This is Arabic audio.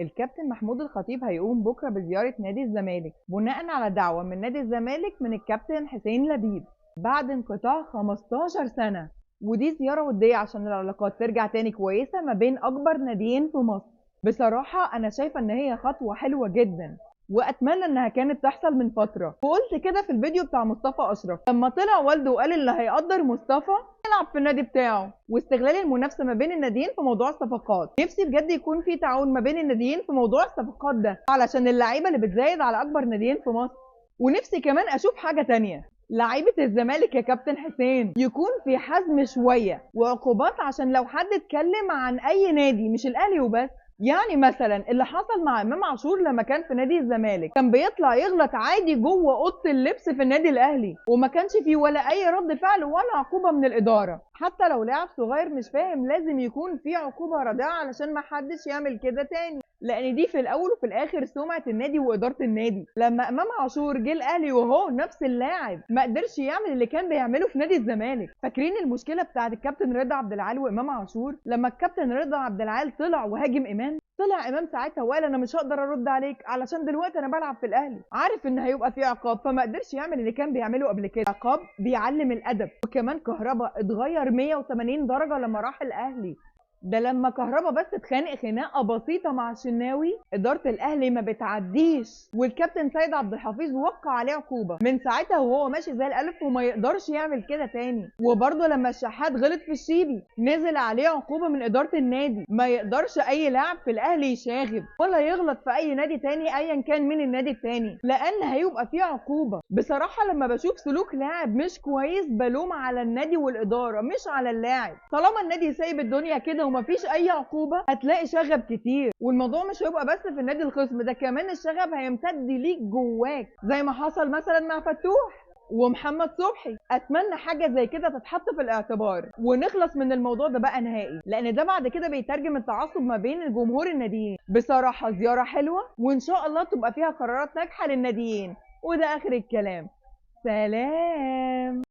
الكابتن محمود الخطيب هيقوم بكره بزياره نادي الزمالك بناء على دعوه من نادي الزمالك من الكابتن حسين لبيب بعد انقطاع 15 سنه. ودي زياره وديه عشان العلاقات ترجع تاني كويسه ما بين اكبر ناديين في مصر. بصراحه انا شايفه ان هي خطوه حلوه جدا، واتمنى انها كانت تحصل من فتره. وقلت كده في الفيديو بتاع مصطفى اشرف لما طلع والده وقال اللي هيقدر مصطفى يلعب في النادي بتاعه، واستغلال المنافسه ما بين الناديين في موضوع الصفقات. نفسي بجد يكون في تعاون ما بين الناديين في موضوع الصفقات ده علشان اللعيبه اللي بتزايد على اكبر ناديين في مصر. ونفسي كمان اشوف حاجه تانية، لعيبه الزمالك يا كابتن حسين يكون في حزم شويه وعقوبات عشان لو حد اتكلم عن اي نادي مش الاهلي وبس. يعني مثلا اللي حصل مع امام عاشور لما كان في نادي الزمالك، كان بيطلع يغلط عادي جوه اوضه اللبس في النادي الاهلي وما كانش فيه ولا اي رد فعل ولا عقوبه من الاداره. حتى لو لاعب صغير مش فاهم لازم يكون في عقوبه رادعه علشان ما حدش يعمل كده تاني، لان دي في الاول وفي الاخر سمعه النادي واداره النادي. لما امام عاشور جه الاهلي وهو نفس اللاعب ما قدرش يعمل اللي كان بيعمله في نادي الزمالك. فاكرين المشكله بتاعت الكابتن رضا عبد العال وامام عاشور لما الكابتن رضا عبد العال طلع وهاجم امام؟ طلع امام ساعتها وقال انا مش هقدر ارد عليك علشان دلوقتي انا بلعب في الاهلي، عارف ان هيبقى في عقاب، فما قدرش يعمل اللي كان بيعمله قبل كده. عقاب بيعلم الادب. وكمان كهربا اتغير 180 درجه لما راح الاهلي. ده لما كهربا بس اتخانق خناقه بسيطه مع الشناوي اداره الاهلي ما بتعديش، والكابتن سيد عبد الحفيظ وقع عليه عقوبه. من ساعتها وهو ماشي زي الالف وما يقدرش يعمل كده تاني. وبرضه لما الشحات غلط في الشيبي نزل عليه عقوبه من اداره النادي، ما يقدرش اي لاعب في الاهلي يشاغب ولا يغلط في اي نادي تاني ايا كان من النادي التاني، لان هيبقى فيه عقوبه. بصراحه لما بشوف سلوك لاعب مش كويس بلوم على النادي والاداره مش على اللاعب. طالما النادي سايب الدنيا كده ومفيش اي عقوبه هتلاقي شغب كتير، والموضوع مش هيبقى بس في النادي الخصم، ده كمان الشغب هيمتد ليك جواك زي ما حصل مثلا مع فتوح ومحمد صبحي. اتمنى حاجه زي كده تتحط في الاعتبار ونخلص من الموضوع ده بقى نهائي، لان ده بعد كده بيترجم التعصب ما بين الجمهور الناديين. بصراحه زياره حلوه وان شاء الله تبقى فيها قرارات ناجحه للناديين. وده اخر الكلام. سلام.